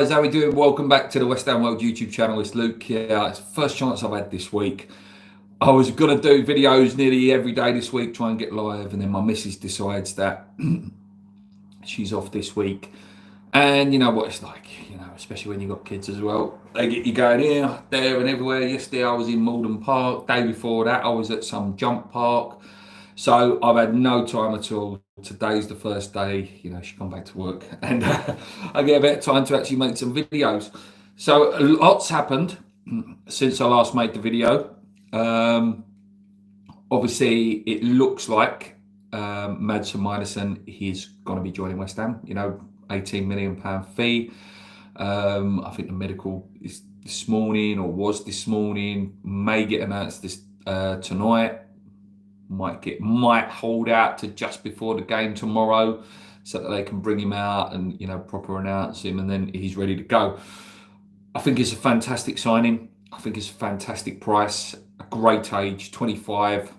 how we doing? Welcome back to the West Ham World YouTube channel. It's Luke here. It's the first chance I've had this week. I was going to do videos nearly every day this week, try and get live, and then my missus decides that she's off this week. And you know what it's like, especially when you've got kids as well. They get you going here, there and everywhere. Yesterday I was in Malden Park. Day before that I was at some jump park. So I've had no time at all. Today's the first day, she's gone back to work, and I get a bit of time to actually make some videos. So lots happened since I last made the video. Obviously, it looks like Mads Hermansen, he's going to be joining West Ham. £18 million fee. I think the medical is this morning, or was this morning. May get announced this tonight. Might hold out to just before the game tomorrow, so that they can bring him out and proper announce him, and then he's ready to go. I think it's a fantastic signing. I think it's a fantastic price. A great age, 25.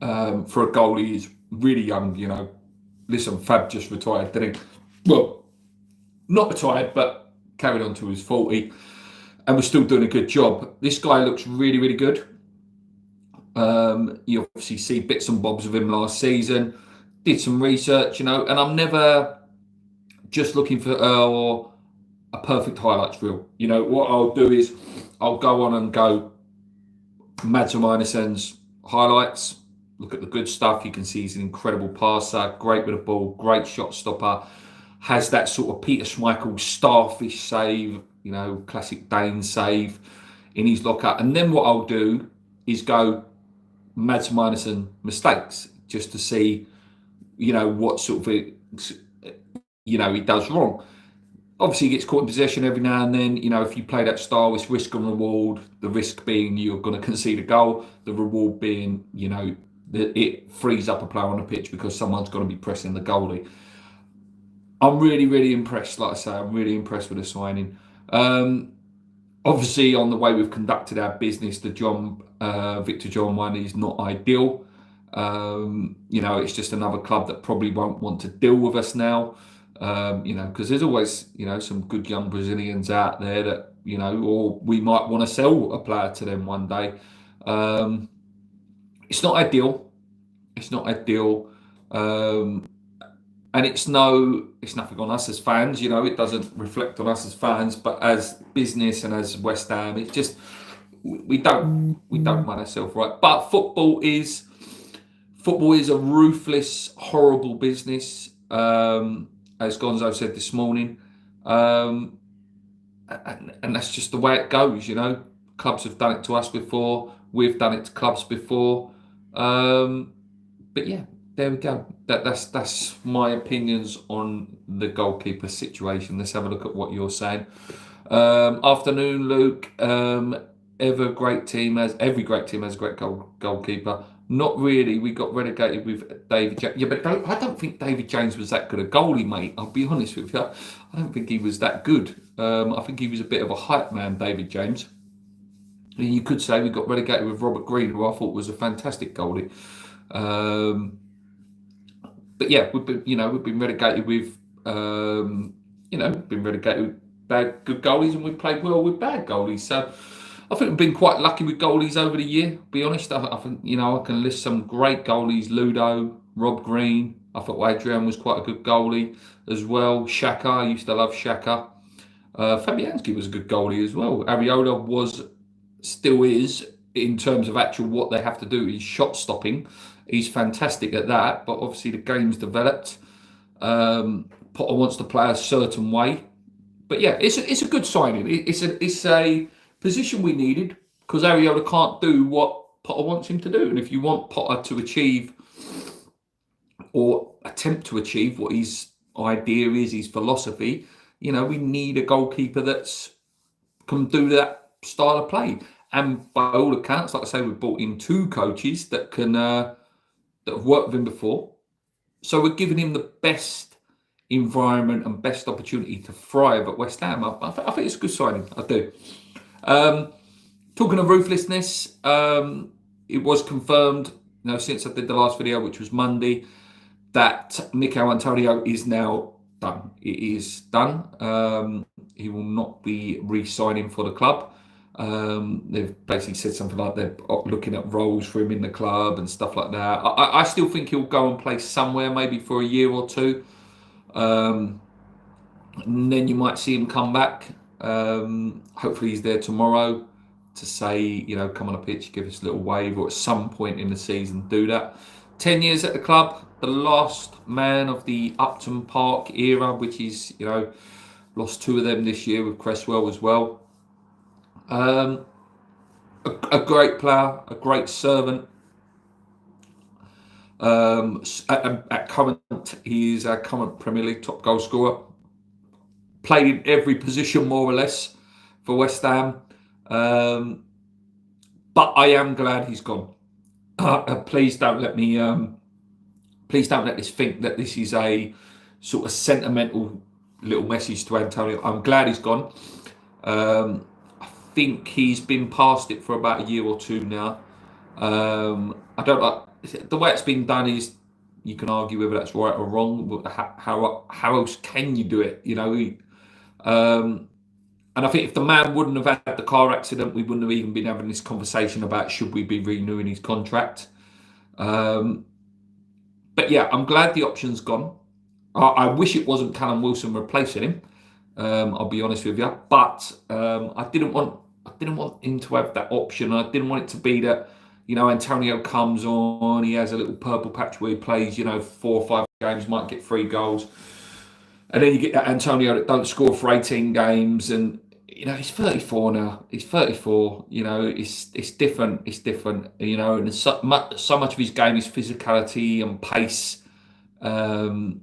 For a goalie, he's really young. Listen, Fab just retired, didn't he? Well, not retired, but carried on to his 40, and was still doing a good job. This guy looks really, really good. You obviously see bits and bobs of him last season. Did some research, and I'm never just looking for a perfect highlights reel. What I'll do is I'll go on and go Mads Hermansen's highlights. Look at the good stuff. You can see he's an incredible passer, great with the ball, great shot stopper. Has that sort of Peter Schmeichel starfish save, classic Dane save in his locker. And then what I'll do is go Mads Hermansen mistakes, just to see, what sort of he does wrong. Obviously, he gets caught in possession every now and then. If you play that style, it's risk and reward. The risk being you're going to concede a goal. The reward being, that it frees up a player on the pitch because someone's going to be pressing the goalie. I'm really, really impressed. Like I say, I'm really impressed with the signing. Obviously, on the way we've conducted our business, the Victor John one is not ideal. It's just another club that probably won't want to deal with us now. Because there's always, some good young Brazilians out there that, or we might want to sell a player to them one day. It's not ideal. It's not ideal. And it's nothing on us as fans, it doesn't reflect on us as fans, but as business and as West Ham, it's just, we don't run ourselves right. But football is a ruthless, horrible business. As Gonzo said this morning, and that's just the way it goes. Clubs have done it to us before. We've done it to clubs before. But yeah, there we go. That's my opinions on the goalkeeper situation. Let's have a look at what you're saying. Afternoon, Luke. Every great team has a great goalkeeper. Not really. We got relegated with David James. Yeah, but I don't think David James was that good a goalie, mate. I'll be honest with you. I don't think he was that good. I think he was a bit of a hype man, David James. And you could say we got relegated with Robert Green, who I thought was a fantastic goalie. But yeah, we've been relegated with, good goalies, and we've played well with bad goalies. So I think we've been quite lucky with goalies over the year. To be honest, I think I can list some great goalies: Ludo, Rob Green. I thought Adrian was quite a good goalie as well. Xhaka, I used to love Xhaka. Fabianski was a good goalie as well. Areola still is, in terms of actual what they have to do is shot stopping. He's fantastic at that, but obviously the game's developed. Potter wants to play a certain way, but yeah, it's a good signing. It's a position we needed, because Areola can't do what Potter wants him to do. And if you want Potter to achieve or attempt to achieve what his idea is, his philosophy, we need a goalkeeper that's can do that style of play. And by all accounts, like I say, we've brought in two coaches that can that have worked with him before. So we're giving him the best environment and best opportunity to thrive at West Ham. I think it's a good signing. I do. Talking of ruthlessness, it was confirmed, since I did the last video, which was Monday, that Michail Antonio is now done. It is done. He will not be re-signing for the club. They've basically said something like they're looking at roles for him in the club and stuff like that. I still think he'll go and play somewhere, maybe for a year or two. And then you might see him come back. Hopefully he's there tomorrow to say, come on a pitch, give us a little wave, or at some point in the season do that. 10 years at the club, the last man of the Upton Park era, which is, lost 2 of them this year with Cresswell as well. A great player, a great servant. At current, he is our current Premier League top goal scorer. Played in every position more or less for West Ham. But I am glad he's gone. Please don't let this think that this is a sort of sentimental little message to Antonio. I'm glad he's gone. I think he's been past it for about a year or two now. I don't like the way it's been done. Is you can argue whether that's right or wrong, but how else can you do it? And I think if the man wouldn't have had the car accident, we wouldn't have even been having this conversation about should we be renewing his contract. But yeah, I'm glad the option's gone. I wish it wasn't Callum Wilson replacing him. I'll be honest with you, but I didn't want him to have that option. I didn't want it to be that Antonio comes on, he has a little purple patch where he plays 4 or 5 games, might get 3 goals, and then you get that Antonio that don't score for 18 games, and he's 34 now. He's 34. It's different. It's different. And so much of his game is physicality and pace. And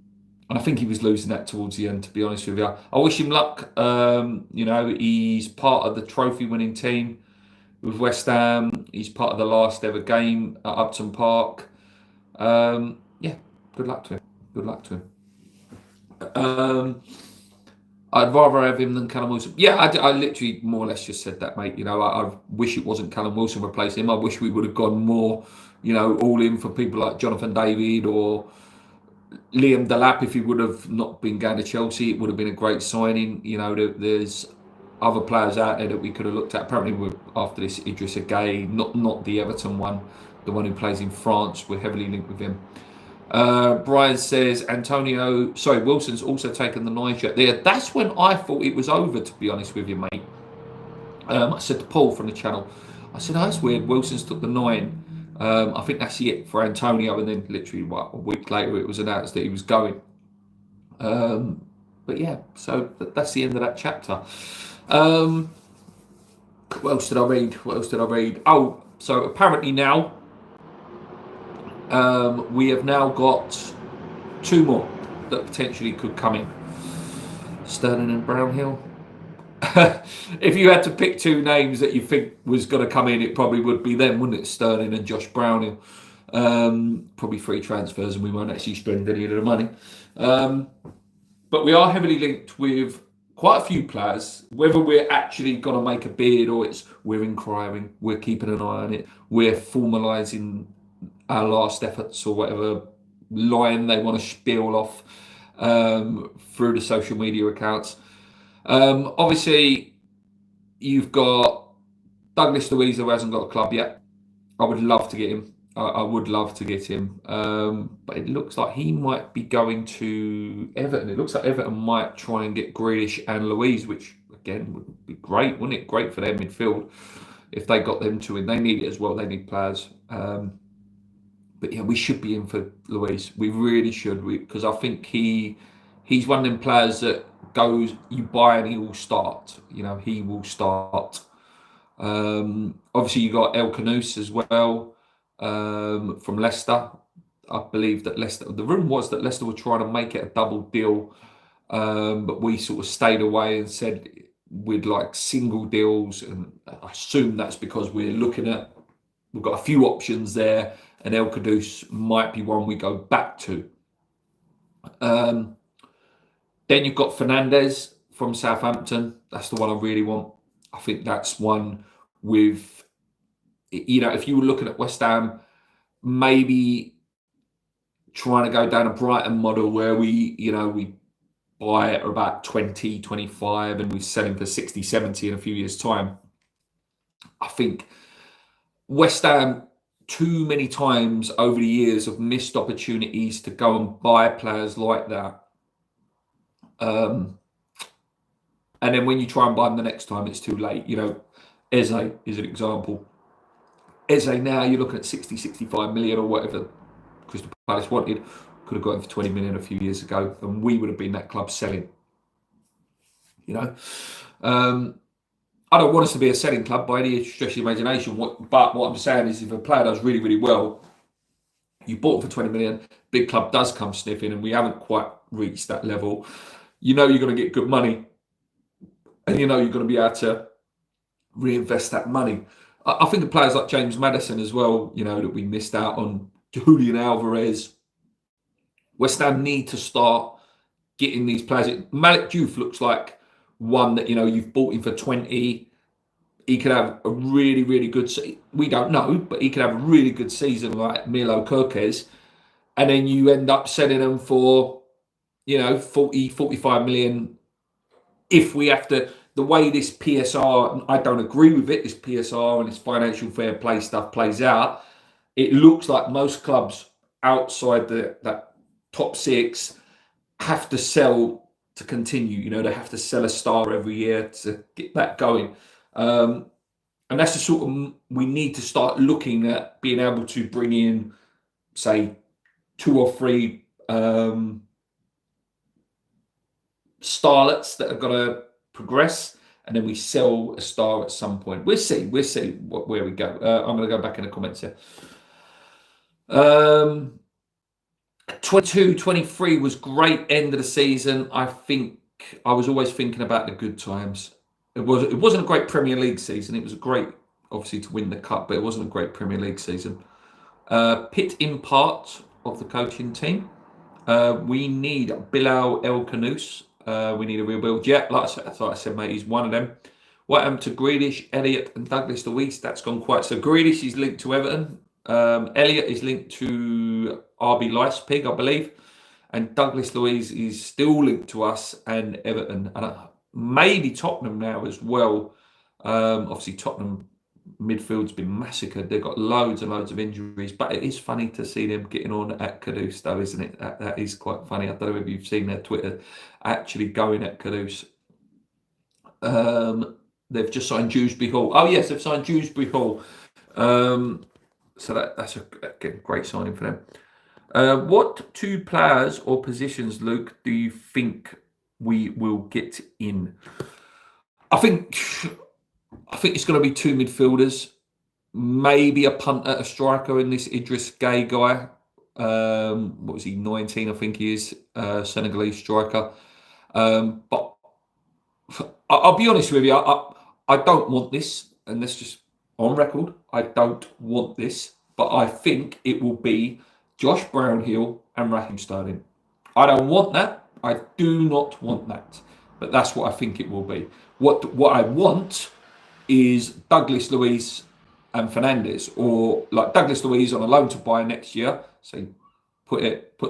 I think he was losing that towards the end, to be honest with you. I wish him luck. He's part of the trophy-winning team with West Ham. He's part of the last ever game at Upton Park. Yeah, good luck to him. Good luck to him. I'd rather have him than Callum Wilson. Yeah, I literally more or less just said that, mate. I wish it wasn't Callum Wilson replacing him. I wish we would have gone more, all in for people like Jonathan David or Liam Delap. If he would have not been going to Chelsea, it would have been a great signing. There's other players out there that we could have looked at. Apparently, after this, Idrissa Gueye, not the Everton one, the one who plays in France. We're heavily linked with him. Brian says Wilson's also taken the 9 shirt there. That's when I thought it was over, to be honest with you, mate. I said to Paul from the channel, I said, that's weird, Wilson's took the 9. I think that's it for Antonio, and then literally a week later it was announced that he was going. But yeah, so that's the end of that chapter. What else did I read? Oh, so apparently now we have now got 2 more that potentially could come in. Sterling and Brownhill. If you had to pick 2 names that you think was going to come in, it probably would be them, wouldn't it? Sterling and Josh Brownhill. Probably free transfers, and we won't actually spend any of the money. But we are heavily linked with quite a few players. Whether we're actually going to make a bid or we're inquiring, we're keeping an eye on it, we're formalising our last efforts or whatever line they want to spiel off through the social media accounts. Obviously, you've got Douglas Luiz, who hasn't got a club yet. I would love to get him. I would love to get him. But it looks like he might be going to Everton. It looks like Everton might try and get Grealish and Luiz, which, again, would be great, wouldn't it? Great for their midfield if they got them to win. They need it as well. They need players. But yeah, we should be in for Luiz. We really should, because I think he's one of them players that goes, you buy and he will start. He will start. Obviously, you got El Canouse as well from Leicester. I believe that Leicester, the rumour was that Leicester were trying to make it a double deal, but we sort of stayed away and said we'd like single deals, and I assume that's because we've got a few options there, and El Canouse might be one we go back to. Then you've got Fernandes from Southampton. That's the one I really want. I think that's one with, if you were looking at West Ham, maybe trying to go down a Brighton model where we buy at about 20, 25, and we sell him for 60, 70 in a few years' time. I think West Ham, too many times over the years, have missed opportunities to go and buy players like that. And then when you try and buy them the next time, it's too late. Eze is an example. Eze now, you're looking at 60, 65 million or whatever Crystal Palace wanted. Could have got him for 20 million a few years ago, and we would have been that club selling. I don't want us to be a selling club by any stretch of the imagination. But what I'm saying is, if a player does really, really well, you bought him for 20 million, big club does come sniffing, and we haven't quite reached that level. You're going to get good money, and you're going to be able to reinvest that money. I think of players like James Maddison as well, that we missed out on, Julian Alvarez. West Ham need to start getting these players. Malik Diouf looks like one that, you've bought him for 20. He could have a really, really good season. We don't know, but he could have a really good season like Milo Kirkes. And then you end up selling them for, 40, 45 million. If we have to, the way this PSR, I don't agree with it, this PSR and this financial fair play stuff plays out, it looks like most clubs outside that top six have to sell to continue. They have to sell a star every year to get that going. And that's the sort of, we need to start looking at being able to bring in, say, 2 or 3 starlets that are going to progress, and then we sell a star at some point. We'll see where we go. I'm going to go back in the comments here. 22-23 was great end of the season. I think I was always thinking about the good times. It wasn't a great Premier League season. It was a great, obviously, to win the cup, but it wasn't a great Premier League season. Pit in part of the coaching team. We need Bilal El Khanous. We need a rebuild. Yeah, like I said, mate, he's one of them. What happened to Grealish, Elliott, and Douglas Luiz? That's gone quite. So Grealish is linked to Everton. Elliott is linked to RB Leipzig, I believe, and Douglas Luiz is still linked to us and Everton, and maybe Tottenham now as well. Obviously, Tottenham midfield's been massacred. They've got loads and loads of injuries, but it is funny to see them getting on at Kudus, though, isn't it? That is quite funny. I don't know if you've seen their Twitter actually going at Kudus. They've just signed Dewsbury Hall. Oh yes, they've signed Dewsbury Hall. So that's a great signing for them. What 2 players or positions, Luke, do you think we will get in? I think it's going to be 2 midfielders, maybe a punter, a striker in this Idris Gay guy. What was he, 19, I think he is, Senegalese striker. But I'll be honest with you, I don't want this, and that's just on record. I don't want this, but I think it will be Josh Brownhill and Raheem Sterling. I don't want that. I do not want that. But that's what I think it will be. What I want is Douglas Luiz and Fernandes, or like Douglas Luiz on a loan to buy next year. So put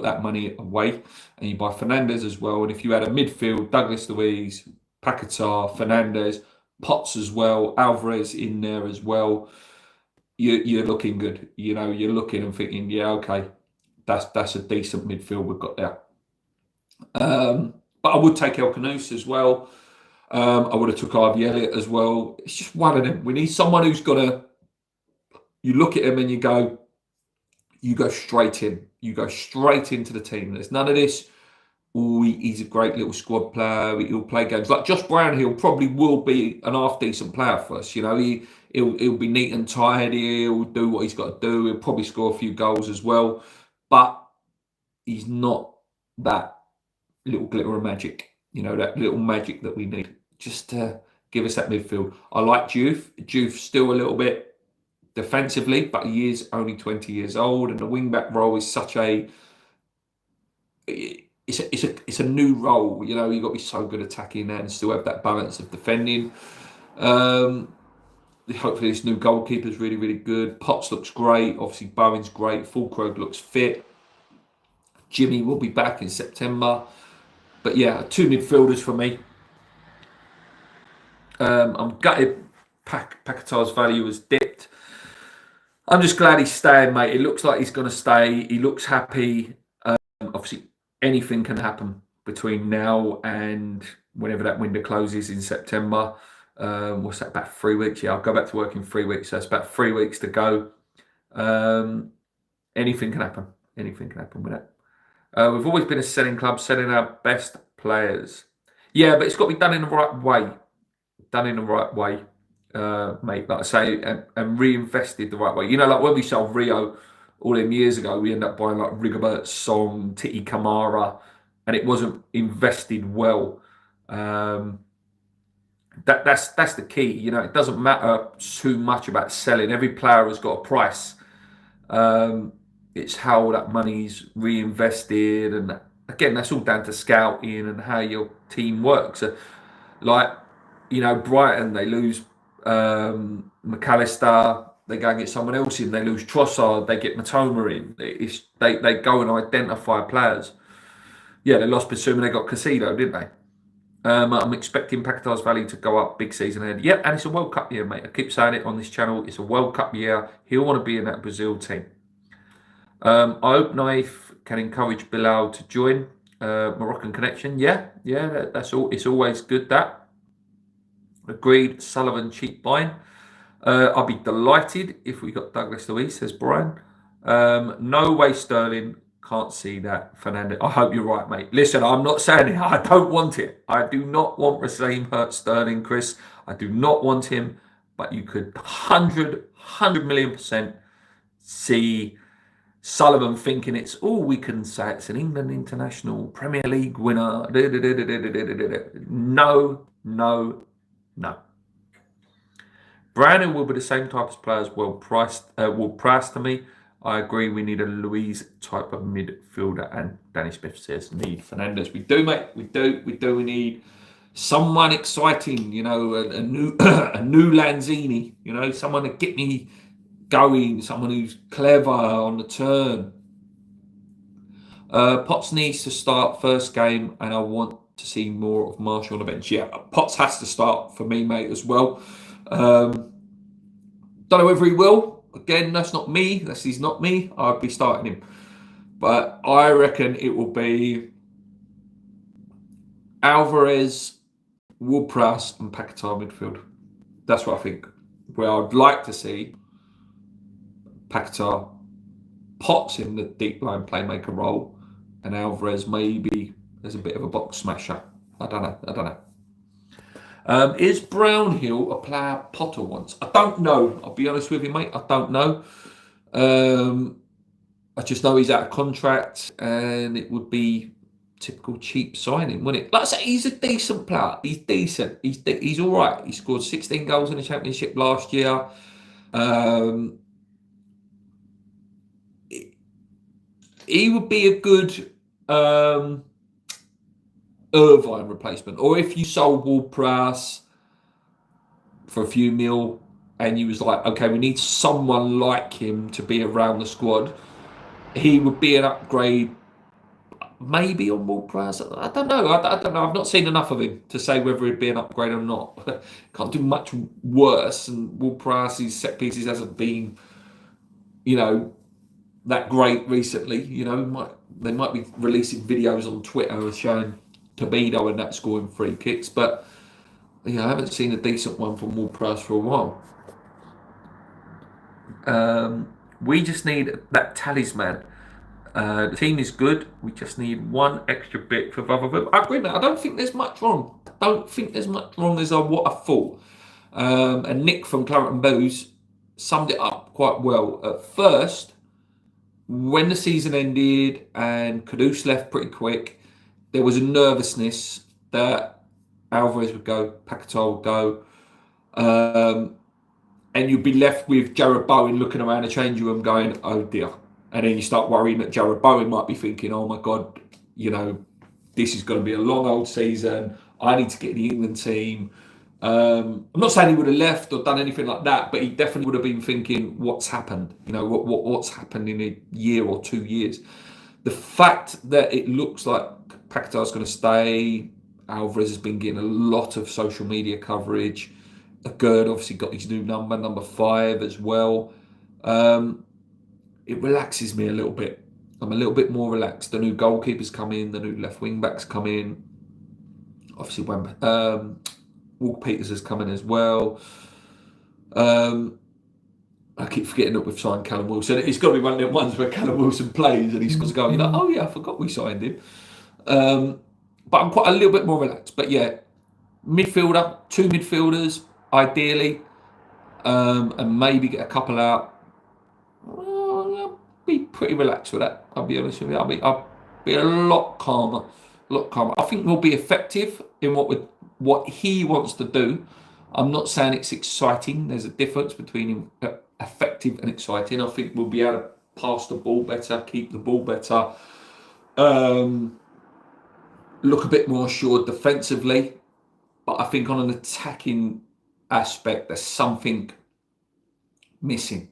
that money away, and you buy Fernandes as well. And if you had a midfield, Douglas Luiz, Paquetá, Fernandes, Potts as well, Alvarez in there as well, you're looking good. You're looking and thinking, yeah, okay, that's a decent midfield we've got there. But I would take El Khanous as well. I would have took Harvey Elliott as well. It's just one of them. We need someone who's you look at him and you go straight in. You go straight into the team. There's none of this, he's a great little squad player, he'll play games. Like Josh Brownhill probably will be an half-decent player for us. He'll be neat and tidy, he'll do what he's got to do, he'll probably score a few goals as well. But he's not that little glitter of magic, that little magic that we need just to give us that midfield. I like Diouf. Diouf's still a little bit defensively, but he is only 20 years old, and the wing-back role is such a... It's a new role, you've got to be so good attacking and still have that balance of defending. Hopefully this new goalkeeper is really, really good. Potts looks great. Obviously Bowen's great. Fulkrug looks fit. Jimmy will be back in September. But yeah, 2 midfielders for me. I'm gutted Paquetá's value has dipped. I'm just glad he's staying, mate. It looks like he's going to stay. He looks happy. Obviously, anything can happen between now and whenever that window closes in September. What's that, about 3 weeks? Yeah, I'll go back to work in 3 weeks. So that's about 3 weeks to go. Anything can happen. Anything can happen with that. We've always been a selling club, selling our best players. Yeah, but it's got to be done in the right way. Done in the right way, mate. Like I say, and reinvested the right way. You know, like when we sold Rio all them years ago, we ended up buying like Rigobert Song, Titi Kamara, and it wasn't invested well. That's the key. You know, it doesn't matter too much about selling. Every player has got a price. It's how that money's reinvested, and again, that's all down to scouting and how your team works. Like, you know, Brighton, they lose McAllister, they go and get someone else in. They lose Trossard, they get Matoma in. They go and identify players. Yeah, they lost Basuma, they got Casido, didn't they? I'm expecting Paquetá's value to go up big season ahead. Yep, and it's a World Cup year, mate. I keep saying it on this channel. It's a World Cup year. He'll want to be in that Brazil team. I hope Naif can encourage Bilal to join Moroccan Connection. Yeah, that's all. It's always good, that. Agreed. Sullivan cheap buying. I'll be delighted if we got Douglas Luiz, says Brian. No way Sterling. Can't see that, Fernando. I hope you're right, mate. Listen, I'm not saying it. I don't want it. I do not want Raheem hurt Sterling, Chris. I do not want him. But you could 100 million% see Sullivan thinking it's, we can say it's an England international Premier League winner. No. Brandon will be the same type of players, well priced to me. I agree, we need a Luiz type of midfielder. And Danny Smith says, need Fernandes. We do, mate. We do. We need someone exciting, you know, a new Lanzini, you know, someone to get me going, someone who's clever on the turn. Potts needs to start first game, and I want to see more of Marshall on the bench. Yeah, Potts has to start for me, mate, as well. Don't know whether he will. Again, that's not me. He's not me. I'd be starting him. But I reckon it will be Alvarez, Ward-Prowse and Paquetá midfield. That's what I think. Where I'd like to see Paquetá, Potts in the deep line playmaker role, and Alvarez maybe as a bit of a box smasher. I don't know. Is Brownhill a player Potter wants? I don't know. I'll be honest with you, mate. I don't know. I just know he's out of contract, and it would be typical cheap signing, wouldn't it? Like I say, he's a decent player. He's decent. He's all right. He scored 16 goals in the Championship last year. He would be a good Irvine replacement. Or if you sold Ward-Prowse for a few mil and you was like, okay, we need someone like him to be around the squad, he would be an upgrade maybe on Ward-Prowse. I don't know. I don't know. I've not seen enough of him to say whether he'd be an upgrade or not. Can't do much worse, and Ward-Prowse's set pieces hasn't been, you know, that great recently. You know, they might be releasing videos on Twitter showing Tobido and that scoring free kicks, but I haven't seen a decent one from Ward-Prowse for a while. We just need that talisman. The team is good. We just need one extra bit for Vavavoom. I agree, mate. I don't think there's much wrong. I don't think there's much wrong as what I thought. And Nick from Claret & Booze summed it up quite well. At first, when the season ended and Kudus left pretty quick, there was a nervousness that Alvarez would go, Paquetá would go, and you'd be left with Jared Bowen looking around the changing room going, oh dear. And then you start worrying that Jared Bowen might be thinking, oh my God, you know, this is going to be a long old season. I need to get in the England team. I'm not saying he would have left or done anything like that, but he definitely would have been thinking, what's happened? You know, what's happened in a year or 2 years? The fact that it looks like Paquetá's going to stay. Alvarez has been getting a lot of social media coverage. Gerd obviously got his new number 5 as well. It relaxes me a little bit. I'm a little bit more relaxed. The new goalkeepers come in, the new left wing backs come in. Obviously, Walker Peters has come in as well. I keep forgetting that we've signed Callum Wilson. It's got to be one of them ones where Callum Wilson plays and he's got to go, oh yeah, I forgot we signed him. But I'm quite a little bit more relaxed. But yeah, midfielder, 2 midfielders, ideally, and maybe get a couple out. I'll be pretty relaxed with that. I'll be honest with you. I'll be a lot calmer. I think we'll be effective in what he wants to do. I'm not saying it's exciting. There's a difference between effective and exciting. I think we'll be able to pass the ball better, keep the ball better, look a bit more assured defensively. But I think on an attacking aspect, there's something missing.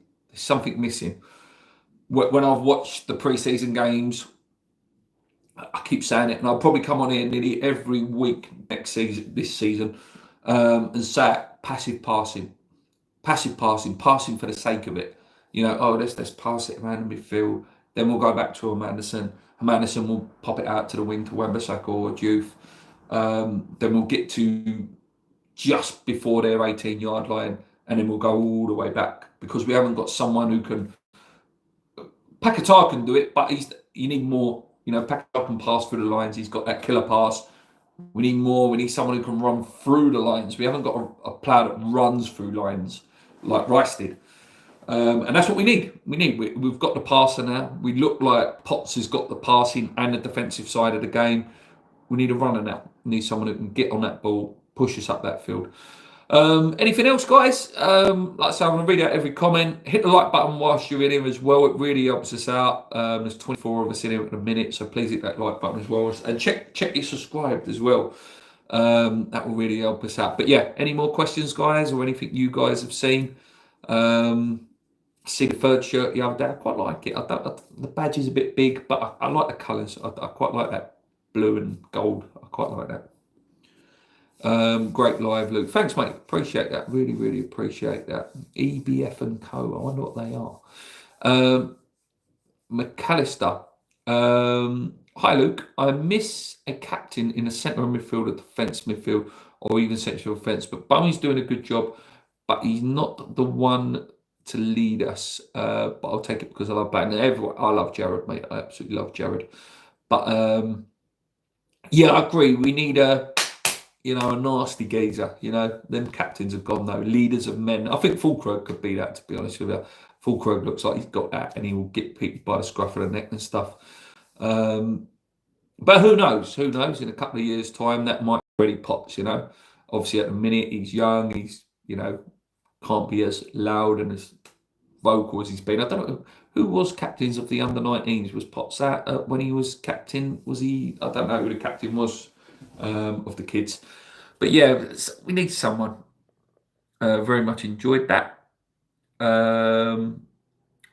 When I've watched the pre-season games, I keep saying it, and I'll probably come on here nearly every week this season, and say passive passing for the sake of it. Let's pass it around the midfield. Then we'll go back to Hermanderson. Hermanderson will pop it out to the wing to Wan-Bissaka or Diouf. Then we'll get to just before their 18-yard line, and then we'll go all the way back because we haven't got someone who can. Paquetá can do it, but you need more. Paquetá can pass through the lines. He's got that killer pass. We need more. We need someone who can run through the lines. We haven't got a player that runs through lines like Rice did. And that's what we need. We've got the passer now. We look like Potts has got the passing and the defensive side of the game. We need a runner now. We need someone who can get on that ball, push us up that field. Anything else, guys? Like I say, I'm going to read out every comment. Hit the like button whilst you're in here as well. It really helps us out. There's 24 of us in here at the minute, so please hit that like button as well. And check you're subscribed as well. That will really help us out. But yeah, any more questions, guys, or anything you guys have seen? See the 3rd shirt the other day. I quite like it. The badge is a bit big, but I like the colours. I quite like that blue and gold. I quite like that. Great live, Luke. Thanks, mate. Appreciate that. Really, really appreciate that. EBF and Co. I wonder what they are. McAllister. Hi, Luke. I miss a captain in the centre of midfield, a defence midfield, or even central defence. But Bowie's doing a good job, but he's not the one to lead us. But I'll take it because I love Bang. I love Jared, mate. I absolutely love Jared. But yeah, I agree. We need a nasty geezer. Them captains have gone though. Leaders of men. I think Fulkrug could be that, to be honest with you. Fulkrug looks like he's got that, and he will get people by the scruff of the neck and stuff. But who knows? Who knows? In a couple of years' time, that might already pops. Obviously at the minute he's young. He's can't be as loud and as vocal as he's been. I don't know who was captains of the under-19s. Was Potts out when he was captain? Was he? I don't know who the captain was. Of the kids, but yeah, we need someone. Very much enjoyed that.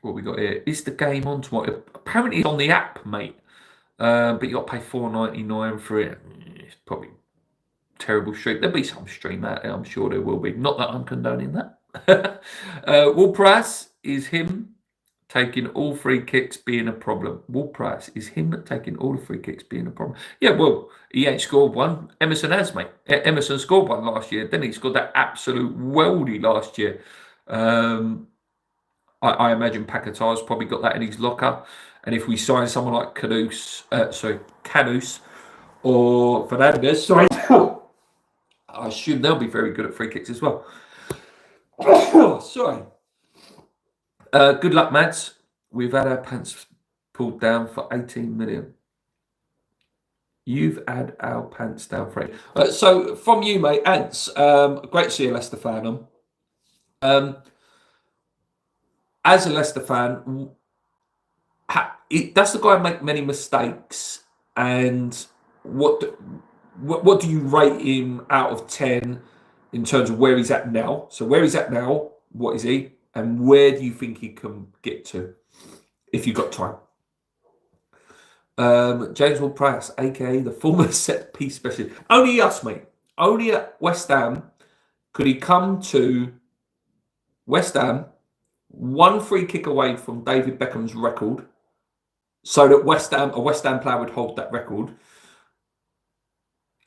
What we got here? Is the game on tomorrow? Apparently it's on the app, mate. But you got to pay $4.99 for it. It's probably terrible stream. There'll be some stream out there. I'm sure there will be. Not that I'm condoning that. Will Price is him taking all free kicks being a problem. Will Price is him taking all the free kicks being a problem. Yeah, well, he ain't scored one. Emerson has, mate. Emerson scored one last year. Then he scored that absolute weldy last year. I imagine Paquetá's probably got that in his locker. And if we sign someone like Canus or Fernandez, I assume they'll be very good at free kicks as well. Sorry. Good luck, Mads. We've had our pants pulled down for 18 million. You've had our pants down for it. So from you, mate, Ants, great to see a Leicester fan on. As a Leicester fan, does the guy make many mistakes? And what do you rate him out of 10 in terms of where he's at now? So where he's at now, what is he? And where do you think he can get to if you've got time? James Ward-Prowse, aka the former set piece specialist. Only us, mate. Only at West Ham could he come to West Ham, one free kick away from David Beckham's record, so that a West Ham player would hold that record.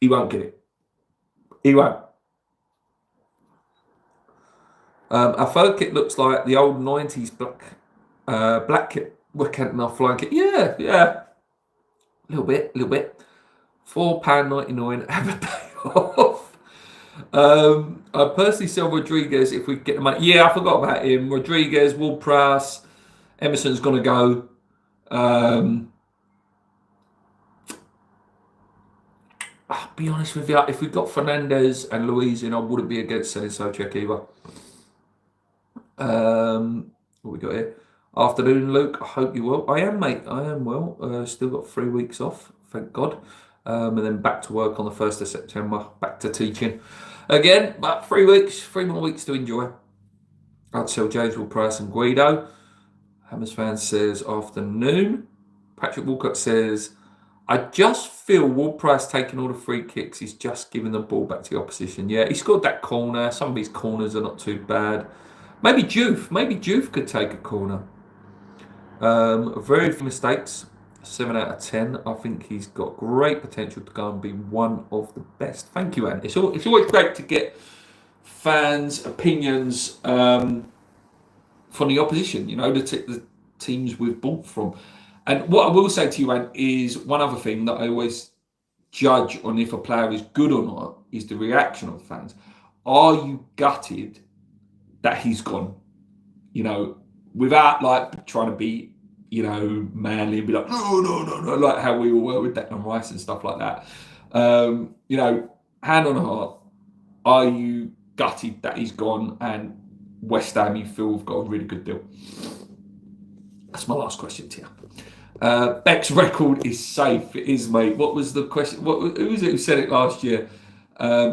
He won't get it. He won't. Our third kit looks like the old 90s black kit. We're counting our flying kit. Yeah. A little bit. £4.99. Have a day off. I personally sell Rodriguez if we get the money. Yeah, I forgot about him. Rodriguez, Ward-Prowse, Emerson's going to go. I'll be honest with you, if we got Fernandez and Luiz in, I wouldn't be against selling Souček either. What we got here? Afternoon, Luke. I hope you're well. I am, mate. I am well. Still got 3 weeks off, thank God. And then back to work on the 1st of September. Back to teaching again. But 3 weeks, 3 more weeks to enjoy. I'd sell James Ward-Prowse and Guido. Hammers fan says afternoon. Patrick Walcott says, I just feel Ward-Prowse taking all the free kicks. He's just giving the ball back to the opposition. Yeah, he scored that corner. Some of his corners are not too bad. Maybe Juve could take a corner. Very few mistakes. 7 out of 10. I think he's got great potential to go and be one of the best. Thank you, Anne. It's always great to get fans' opinions from the opposition. You know, the teams we've bought from. And what I will say to you, Anne, is one other thing that I always judge on if a player is good or not is the reaction of fans. Are you gutted that he's gone? You know, without like trying to be, you know, manly and be like, no, like how we all were with Declan Rice and stuff like that. You know, hand on heart, are you gutted that he's gone and West Ham you feel have got a really good deal? That's my last question to you. Beck's record is safe. It is, mate. What was the question? Who was it who said it last year?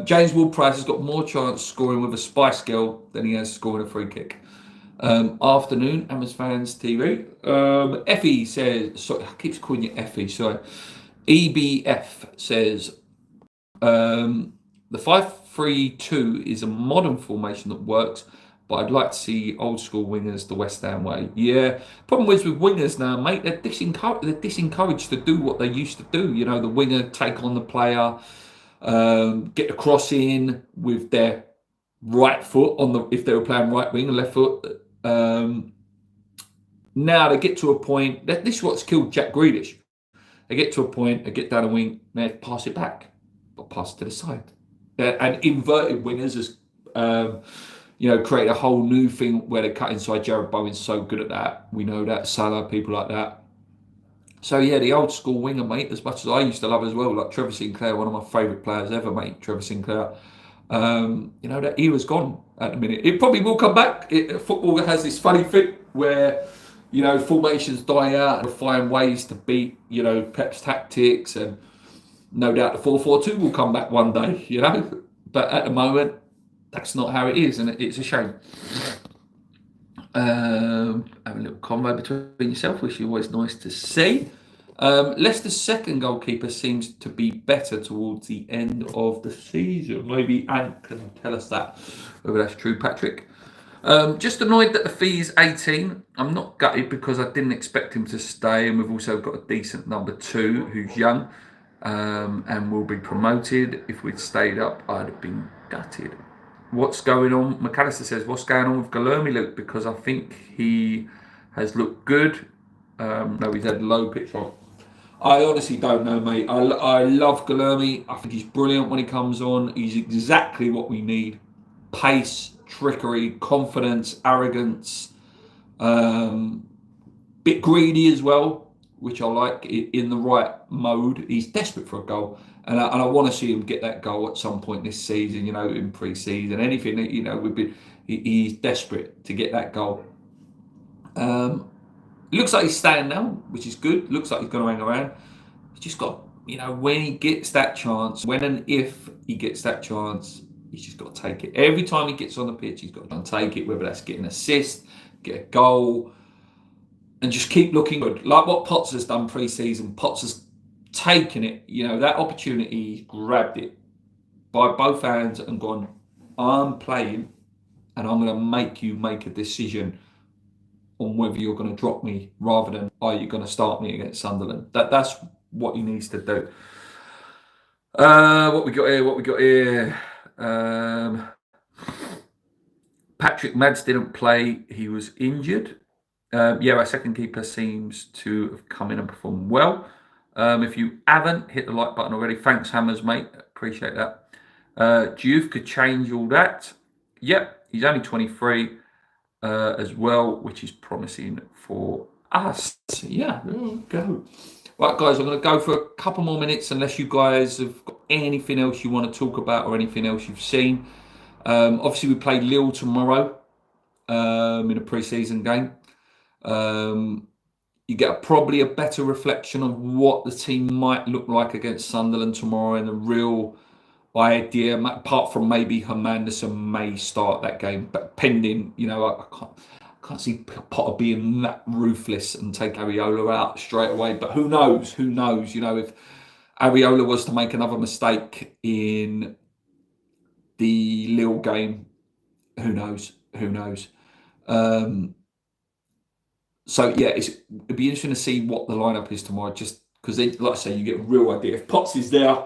James Ward-Prowse has got more chance scoring with a Spice Girl than he has scoring a free kick. Afternoon, Hammers Fans TV. Effie says, sorry, I keep calling you Effie, sorry. EBF says, the 5-3-2 is a modern formation that works, but I'd like to see old school wingers the West Ham way. Yeah, problem is with wingers now, mate, they're disencouraged to do what they used to do. You know, the winger take on the player, get the cross in with their right foot if they were playing right wing and left foot. Now they get to a point that this is what's killed Jack Grealish. They get to a point, they get down a wing, they pass it back, but pass it to the side. And inverted wingers has create a whole new thing where they cut inside. Jared Bowen's so good at that. We know that. Salah, people like that. So yeah, the old school winger, mate, as much as I used to love as well, like Trevor Sinclair, one of my favourite players ever, mate, Trevor Sinclair. That era's gone at the minute. It probably will come back. Football has this funny thing where, formations die out and find ways to beat, Pep's tactics, and no doubt the 4-4-2 will come back one day, But at the moment, that's not how it is, and it's a shame. Have a little convo between yourself, which is always nice to see. Leicester's second goalkeeper seems to be better towards the end of the season. Maybe Ant can tell us that, whether that's true, Patrick. Just annoyed that the fee is 18. I'm not gutted because I didn't expect him to stay, and we've also got a decent number 2 who's young and will be promoted. If we'd stayed up, I'd have been gutted. What's going on? McAllister says, what's going on with Guilherme, Luke? Because I think he has looked good. No, he's had low pitch on. I honestly don't know, mate. I love Guilherme. I think he's brilliant when he comes on. He's exactly what we need. Pace, trickery, confidence, arrogance. Bit greedy as well, which I like in the right mode. He's desperate for a goal. And I want to see him get that goal at some point this season, in pre-season, anything that, he's desperate to get that goal. Looks like he's staying now, which is good. Looks like he's going to hang around. He's just got, when he gets that chance, when and if he gets that chance, he's just got to take it. Every time he gets on the pitch, he's got to take it, whether that's get an assist, get a goal. and just keep looking good. Like what Potts has done pre-season. Potts has taken it, that opportunity, grabbed it by both hands and gone, I'm playing and I'm going to make you make a decision on whether you're going to drop me rather than are you going to start me against Sunderland. That's what he needs to do. What we got here? Patrick Mads didn't play. He was injured. Our second keeper seems to have come in and performed well. If you haven't hit the like button already, thanks Hammers, mate. Appreciate that. Diouf could change all that. Yep, he's only 23 as well, which is promising for us. Yeah, there we go. Right, guys, I'm going to go for a couple more minutes unless you guys have got anything else you want to talk about or anything else you've seen. Obviously, we play Lille tomorrow in a pre-season game. You get probably a better reflection of what the team might look like against Sunderland tomorrow and a real idea, apart from maybe Hermanderson may start that game, but pending, I can't see Potter being that ruthless and take Areola out straight away. But who knows? If Areola was to make another mistake in the Lille game, who knows? So yeah, it'd be interesting to see what the lineup is tomorrow. Just because, like I say, you get a real idea. If Potts is there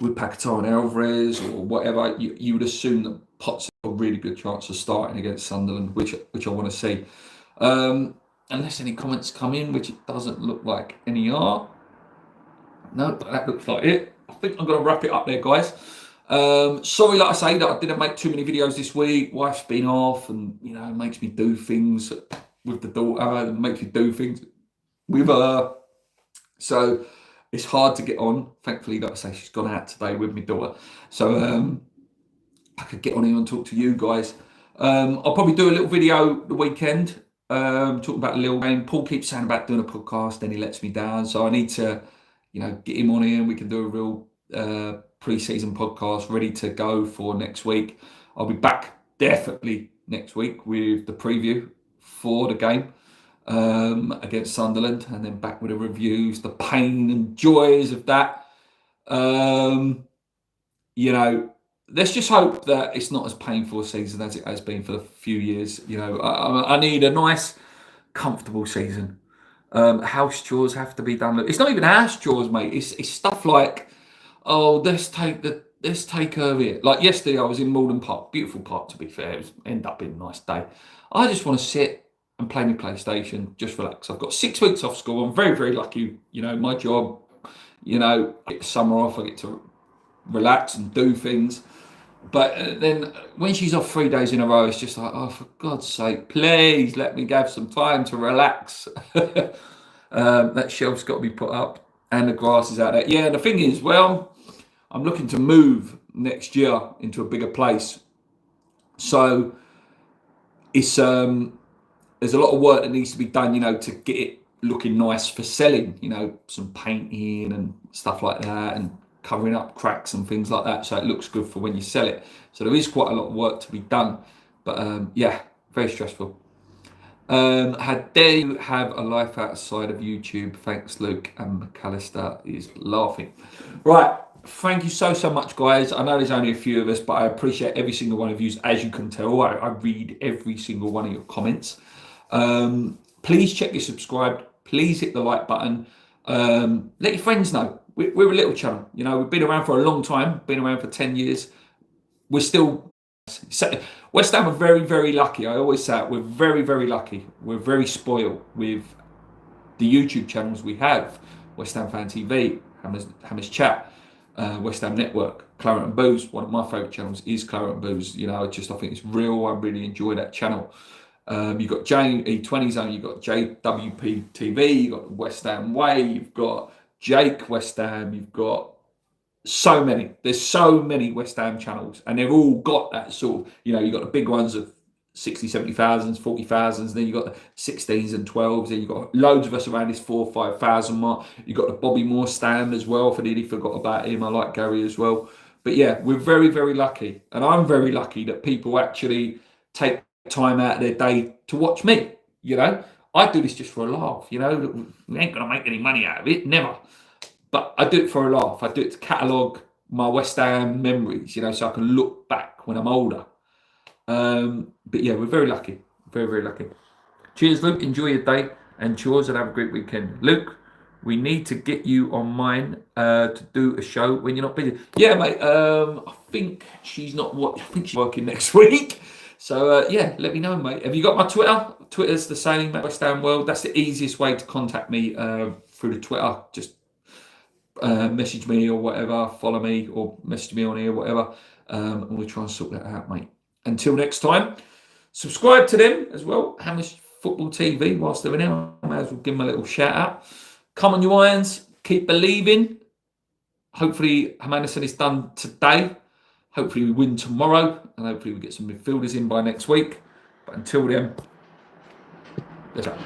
with Paquetá and Alvarez or whatever, you would assume that Potts has a really good chance of starting against Sunderland, which I want to see. Unless any comments come in, which it doesn't look like any are. No, that looks like it. I think I'm going to wrap it up there, guys. Sorry, like I say, that I didn't make too many videos this week. Wife's been off and, it makes me do things with the daughter. It makes me do things with her. So it's hard to get on. Thankfully, like I say, she's gone out today with my daughter. So I could get on here and talk to you guys. I'll probably do a little video the weekend talking about the Lille game. Paul keeps saying about doing a podcast, then he lets me down. So I need to, get him on here and we can do a real pre-season podcast ready to go for next week. I'll be back definitely next week with the preview for the game against Sunderland, and then back with the reviews, the pain and joys of that. Let's just hope that it's not as painful a season as it has been for the few years. I need a nice, comfortable season. House chores have to be done. It's not even house chores, mate. It's stuff like, let's take her here. Like yesterday, I was in Malden Park, beautiful park to be fair. It ended up being a nice day. I just want to sit and play my PlayStation, just relax. I've got 6 weeks off school. I'm very, very lucky. My job. I get the summer off. I get to relax and do things. But then when she's off 3 days in a row, it's just like, oh, for God's sake, please let me have some time to relax. That shelf's got to be put up and the grass is out there. Yeah, the thing is, I'm looking to move next year into a bigger place. So it's there's a lot of work that needs to be done, to get it looking nice for selling, some painting and stuff like that and covering up cracks and things like that, so it looks good for when you sell it. So there is quite a lot of work to be done, but very stressful. How dare you have a life outside of YouTube? Thanks, Luke. And McAllister is laughing. Right, thank you so much, guys. I know there's only a few of us, but I appreciate every single one of you. As you can tell, I read every single one of your comments. Please check you're subscribed. Please hit the like button. Let your friends know. We're a little channel, we've been around for a long time, been around for 10 years. We're still, West Ham are very, very lucky. I always say it, we're very, very lucky. We're very spoiled with the YouTube channels we have. West Ham Fan TV, Hammers Chat, West Ham Network, Claret and Booze. One of my favourite channels is Claret and Booze. I think it's real. I really enjoy that channel. You've got JE20 Zone, you've got JWP TV, you've got West Ham Way, you've got Jake West Ham, you've got so many. There's so many West Ham channels, and they've all got that sort of, you've got the big ones of 60, 70,000, 40,000, then you've got the 16s and 12s, then you've got loads of us around this 4,000 or 5,000 mark. You've got the Bobby Moore stand as well, if I nearly forgot about him. I like Gary as well. But yeah, we're very, very lucky, and I'm very lucky that people actually take time out of their day to watch me. I do this just for a laugh, you know. We ain't going to make any money out of it, never. But I do it for a laugh. I do it to catalogue my West Ham memories, you know, so I can look back when I'm older. But yeah, we're very lucky. Very, very lucky. Cheers, Luke. Enjoy your day and yours, and have a great weekend. Luke, we need to get you on mine to do a show when you're not busy. Yeah, mate. I think she's not what. I think she's working next week. So yeah, let me know, mate. Have you got my Twitter? Twitter's the same at West Ham World. That's the easiest way to contact me through the Twitter. Just message me or whatever, follow me or message me on here, whatever. And we'll try and sort that out, mate. Until next time, subscribe to them as well. Hamish Football TV, whilst they're in there, I may as well give them a little shout out. Come on, you irons. Keep believing. Hopefully, Hermanison is done today. Hopefully, we win tomorrow. And hopefully, we get some midfielders in by next week. But until then, let's go.